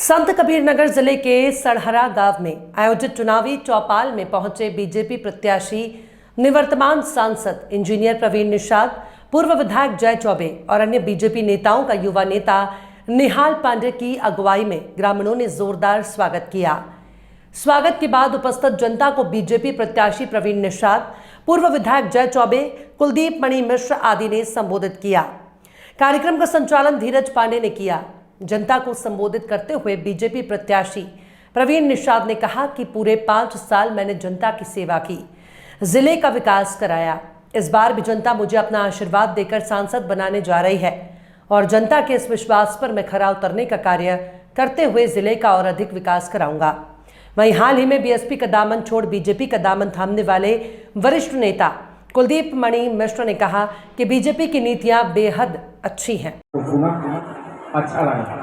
संत कबीरनगर जिले के सड़हरा गांव में आयोजित चुनावी चौपाल में पहुंचे बीजेपी प्रत्याशी निवर्तमान सांसद इंजीनियर प्रवीण निषाद, पूर्व विधायक जय चौबे और अन्य बीजेपी नेताओं का युवा नेता निहाल पांडे की अगुवाई में ग्रामीणों ने जोरदार स्वागत किया। स्वागत के बाद उपस्थित जनता को बीजेपी प्रत्याशी प्रवीण निषाद, पूर्व विधायक जय चौबे, कुलदीप मणि मिश्र आदि ने संबोधित किया। कार्यक्रम का संचालन धीरज पांडे ने किया। जनता को संबोधित करते हुए बीजेपी प्रत्याशी प्रवीण निषाद ने कहा कि पूरे 5 साल मैंने जनता की सेवा की, जिले का विकास कराया। इस बार भी जनता मुझे अपना आशीर्वाद देकर सांसद बनाने जा रही है और जनता के इस विश्वास पर मैं खरा उतरने का कार्य करते हुए जिले का और अधिक विकास कराऊंगा। वहीं हाल ही में बीएसपी का दामन छोड़ बीजेपी का दामन थामने वाले वरिष्ठ नेता कुलदीप मणि मिश्र ने कहा कि बीजेपी की नीतियां बेहद अच्छी हैं। अच्छा लगा।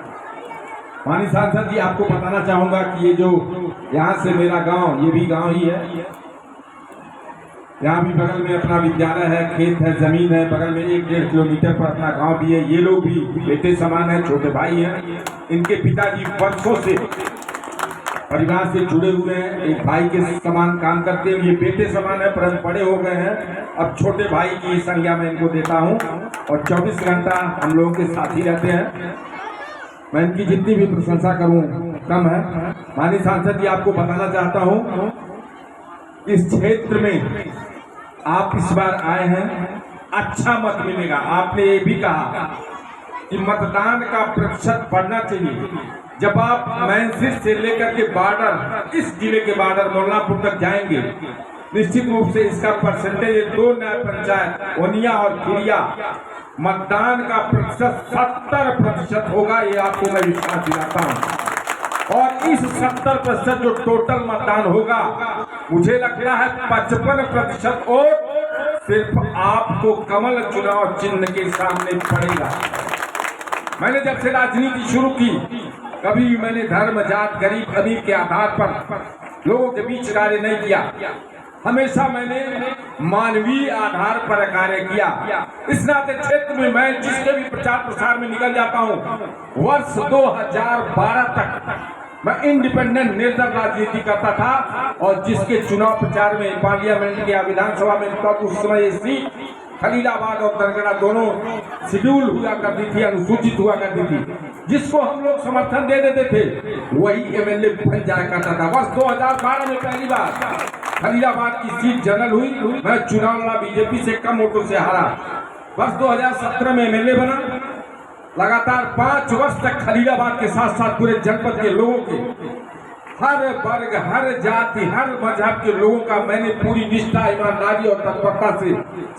माननीय सांसद जी, आपको बताना चाहूंगा कि ये जो यहाँ से मेरा गांव, ये भी गांव ही है। यहाँ भी बगल में अपना विद्यालय है, खेत है, जमीन है, बगल में 1-1.5 किलोमीटर पर अपना गांव भी है। ये लोग भी बेटे समान है, छोटे भाई हैं। इनके पिताजी वर्षों से परिवार से जुड़े हुए हैं, एक भाई के समान काम करते हैं। ये बेटे समान है, परंतु बड़े हो गए हैं। अब छोटे भाई की संज्ञा में इनको देता हूँ और 24 घंटा हम लोगों के साथ ही रहते हैं। मैं इनकी जितनी भी प्रशंसा करूं कम है। माननीय सांसद जी, आपको बताना चाहता हूं, इस क्षेत्र में आप इस बार आए हैं, अच्छा मत मिलेगा। आपने ये भी कहा कि मतदान का प्रतिशत बढ़ना चाहिए। जब आप मैनसिर से लेकर के बॉर्डर, इस जिले के बॉर्डर मोल्लापुर तक जाएंगे, निश्चित रूप से इसका परसेंटेज 2 न्याय पंचायत ओनिया और खिरिया मतदान का प्रतिशत 70% होगा। ये आपको मैं विश्वास दिलाता हूँ। और इस 70% जो टोटल मतदान होगा, मुझे लगता है 55% वोट सिर्फ आपको कमल चुनाव चिन्ह के सामने पड़ेगा। मैंने जब से राजनीति शुरू की, कभी भी मैंने धर्म, जात, गरीब, अमीर के आधार पर लोगों के बीच कार्य नहीं किया। हमेशा मैंने मानवीय आधार पर कार्य किया। इस नाते क्षेत्र में मैं जिसके भी प्रचार प्रसार में निकल जाता हूं, वर्ष 2012 तक मैं इंडिपेंडेंट निर्दल राजनीति करता था और जिसके चुनाव प्रचार में पार्लियामेंट या विधानसभा में तब उस समय सीट खलीलाबाद और दरगड़ा दोनों शेड्यूल हुआ करती थी, अनुसूचित हुआ करती थी। जिसको हम लोग समर्थन दे देते थे वही एमएलए बन जाया करता था। वर्ष 2012 में पहली बार खलीलाबाद की सीट जनरल हुई। मैं चुनाव लड़ा, बीजेपी से कम वोटों से हारा। वर्ष 2017 में एमएलए बना। लगातार 5 वर्ष तक खलीलाबाद के साथ साथ पूरे जनपद के लोगों के, हर वर्ग, हर जाति, हर मजहब के लोगों का मैंने पूरी निष्ठा, ईमानदारी और तत्परता से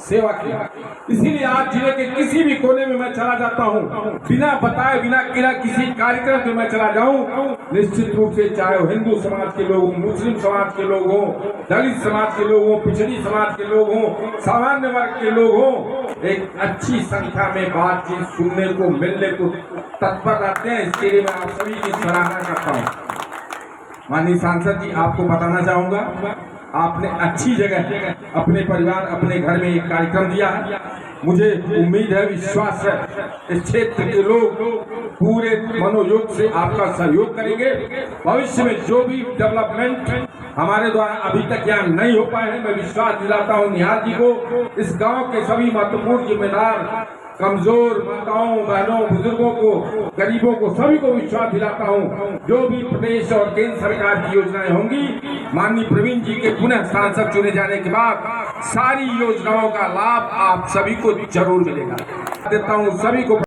सेवा किया। इसीलिए आज जिले के किसी भी कोने में मैं चला जाता हूं, बिना बताए, बिना किसी कार्यक्रम में मैं चला जाऊं, निश्चित रूप से चाहे वो हिंदू समाज के लोग हों, मुस्लिम समाज के लोग हों, दलित समाज के लोग हों, पिछड़ी समाज के लोग हों, सामान्य वर्ग के लोग हों, एक अच्छी संख्या में बातचीत सुनने को, मिलने को तत्पर रहते हैं। इसके लिए मैं आप सभी की सराहना करता हूँ। माननीय सांसद जी, आपको बताना चाहूंगा, आपने अच्छी जगह अपने परिवार, अपने घर में एक कार्यक्रम दिया है। मुझे उम्मीद है, विश्वास है, इस क्षेत्र के लोग पूरे मनोयोग से आपका सहयोग करेंगे। भविष्य में जो भी डेवलपमेंट हमारे द्वारा अभी तक यहाँ नहीं हो पाए हैं, मैं विश्वास दिलाता हूँ निहाल जी को, इस गांव के सभी महत्वपूर्ण जिम्मेदार, कमजोर माताओं, बहनों, बुजुर्गों को, गरीबों को, सभी को विश्वास दिलाता हूं, जो भी प्रदेश और केंद्र सरकार की योजनाएं होंगी, माननीय प्रवीण जी के पुनः सांसद चुने जाने के बाद सारी योजनाओं का लाभ आप सभी को जरूर मिलेगा। देता हूं सभी को।